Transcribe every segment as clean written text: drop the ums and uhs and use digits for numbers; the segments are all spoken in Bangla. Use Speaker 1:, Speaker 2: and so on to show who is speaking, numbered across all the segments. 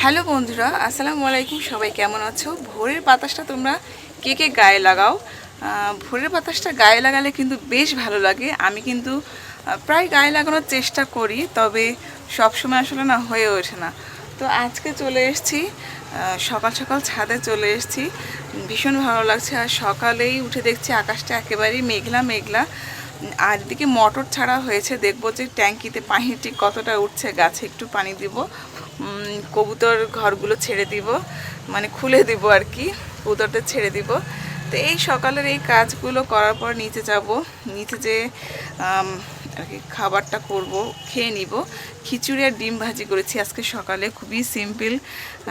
Speaker 1: হ্যালো বন্ধুরা, আসসালামু আলাইকুম। সবাই কেমন আছো? ভোরের বাতাসটা তোমরা কে কে গায়ে লাগাও? ভোরের বাতাসটা গায়ে লাগালে কিন্তু বেশ ভালো লাগে। আমি কিন্তু প্রায় গায়ে লাগানোর চেষ্টা করি, তবে সব সময় আসলে না হয়ে ওঠে না। তো আজকে চলে এসেছি, সকাল সকাল ছাদে চলে এসেছি। ভীষণ ভালো লাগছে। আর সকালেই উঠে দেখছি আকাশটা একেবারেই মেঘলা মেঘলা। আর এদিকে মটর ছাড়া হয়েছে, দেখবো যে ট্যাঙ্কিতে পানি ঠিক কতটা উঠছে। গাছে একটু পানি দিব, কবুতর ঘরগুলো ছেড়ে দিব, মানে খুলে দিব আর কি, কবুতরটা ছেড়ে দিব। তো এই সকালের এই কাজগুলো করার পর নিচে যাব, নিচে যে আর কি খাবারটা করব, খেয়ে নিব। খিচুড়ি আর ডিম ভাজি করেছি আজকে সকালে, খুবই সিম্পল।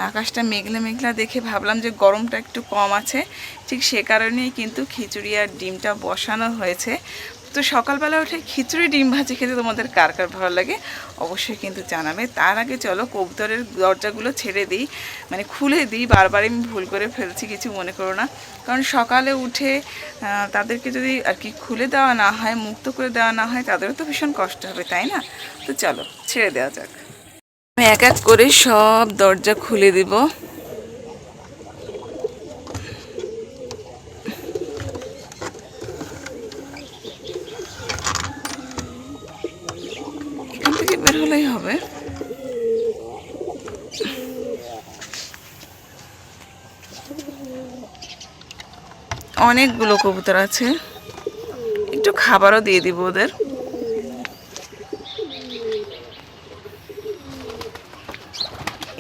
Speaker 1: আকাশটা মেঘলা মেঘলা দেখে ভাবলাম যে গরমটা একটু কম আছে, ঠিক সে কারণেই কিন্তু খিচুড়ি আর ডিমটা বসানো হয়েছে। তো সকালবেলা উঠে খিচুড়ি ডিম ভাজি খেতে তোমাদের কার কার ভালো লাগে অবশ্যই কিন্তু জানাবে। তার আগে চলো কবুতরের দরজাগুলো ছেড়ে দিই, মানে খুলে দিই। বারবার আমি ভুল করে ফেলছি, কিছু মনে করো না। কারণ সকালে উঠে তাদেরকে যদি আর কি খুলে দেওয়া না হয়, মুক্ত করে দেওয়া না হয়, তাদেরও তো ভীষণ কষ্ট হবে, তাই না? তো চলো ছেড়ে দেওয়া যাক। আমি এক এক করে সব দরজা খুলে দিব। এখান থেকে বের হলেই হবে। অনেকগুলো কবুতর আছে, একটু খাবারও দিয়ে দিব ওদের।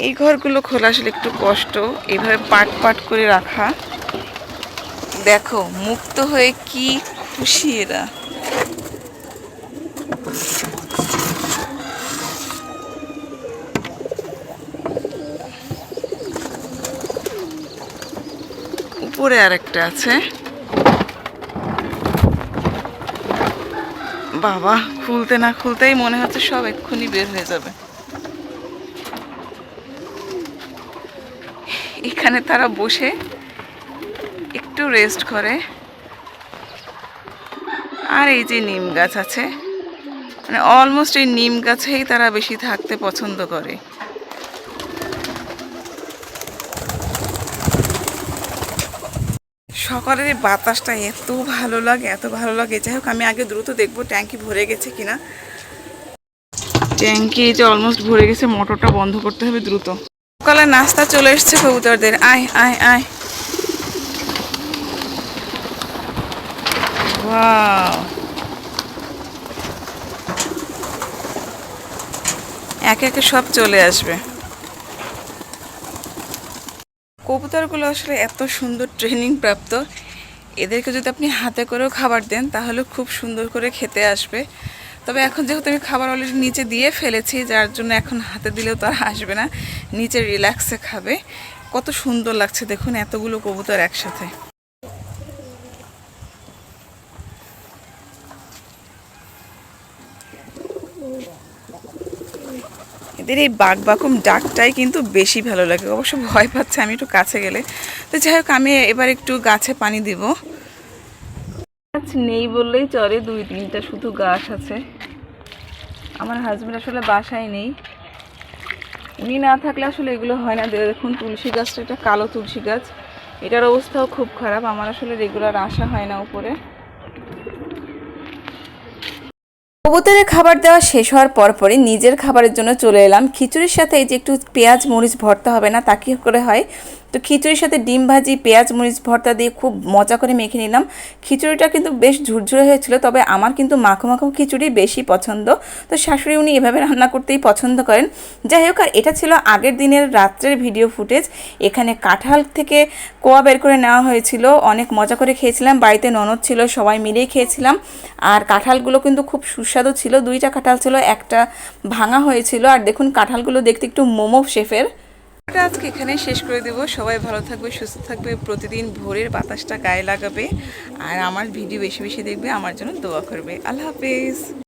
Speaker 1: এই ঘরগুলো খোলা আসলে একটু কষ্ট, এইভাবে পাট পাট করে রাখা। দেখো মুক্ত হয়ে কি খুশি এরা। উপরে আরেকটা আছে। বাবা, খুলতে না খুলতেই মনে হচ্ছে সব এক্ষুনি বের হয়ে যাবে। এখানে তারা বসে একটু রেস্ট করে। আর এই যে নিম গাছ আছে, মানে অলমোস্ট এই নিম গাছেই তারা বেশি থাকতে পছন্দ করে। সকালের এই বাতাসটা এত ভালো লাগে, এত ভালো লাগে। যাই হোক, আমি আগে দ্রুত দেখবো ট্যাঙ্কি ভরে গেছে কিনা। ট্যাঙ্কি এই যে অলমোস্ট ভরে গেছে, মোটরটা বন্ধ করতে হবে দ্রুত। সকালে নাস্তা চলে এসছে কবুতরদের। আয় আয় আয়, ওয়াও, একে একে সব চলে আসবে। কবুতরগুলো আসলে এত সুন্দর ট্রেনিং প্রাপ্ত, এদেরকে যদি আপনি হাতে করেও খাবার দেন তাহলে খুব সুন্দর করে খেতে আসবে। তবে এখন যেহেতু আমি খাবার অলরেডি নিচে দিয়ে ফেলেছি, যার জন্য এখন হাতে দিলেও তারা আসবে না, নিচে রিল্যাক্সে খাবে। কত সুন্দর লাগছে দেখুন এতগুলো কবুতর একসাথে। এদের এই বাকবাকুম ডাকটাই কিন্তু বেশি ভালো লাগে। অবশ্য ভয় পাচ্ছে আমি একটু কাছে গেলে। তো যাই হোক, আমি এবার একটু গাছে পানি দিব। গাছ নেই বললেই চলে, 2-3টা শুধু গাছ আছে। আমার হাজব্যান্ড আসলে বাসায় নেই, উনি না থাকলে আসলে এগুলো হয় না। দেখুন তুলসী গাছটা, একটা কালো তুলসী গাছ, এটার অবস্থাও খুব খারাপ। আমার আসলে রেগুলার আসা হয় না উপরে। কবুতরের খাবার দেওয়া শেষ হওয়ার পরপরই নিজের খাবারের জন্য চলে এলাম। খিচুড়ির সাথে এই যে একটু পেঁয়াজ মরিচ ভর্তা হবে না, তা কী করে হয়। তো খিচুড়ির সাথে ডিম ভাজি, পেঁয়াজ মরিচ ভর্তা দিয়ে খুব মজা করে মেখে নিলাম। খিচুড়িটা কিন্তু বেশ ঝুরঝুরে হয়েছিল, তবে আমার কিন্তু মাখো মাখো খিচুড়ি বেশি পছন্দ। তো শাশুড়ি উনি এভাবে রান্না করতেই পছন্দ করেন। যাই হোক, আর এটা ছিল আগের দিনের রাত্রের ভিডিও ফুটেজ। এখানে কাঁঠাল থেকে কোয়া বের করে নেওয়া হয়েছিল, অনেক মজা করে খেয়েছিলাম। বাড়িতে ননদ ছিল, সবাই মিলেই খেয়েছিলাম। আর কাঁঠালগুলো কিন্তু খুব সুস্বাদু ছিল। 2টা কাঁঠাল ছিল, একটা ভাঙা হয়েছিল। আর দেখুন কাঁঠালগুলো দেখতে একটু মোমো শেফের। আজকে এখানেই শেষ করে দেব। সবাই ভালো থাকবে, সুস্থ থাকবে, প্রতিদিন ভোরের বাতাসটা গায়ে লাগাবে, আর আমার ভিডিও বেশি বেশি দেখবে, আমার জন্য দোয়া করবে। আল্লাহ হাফেজ।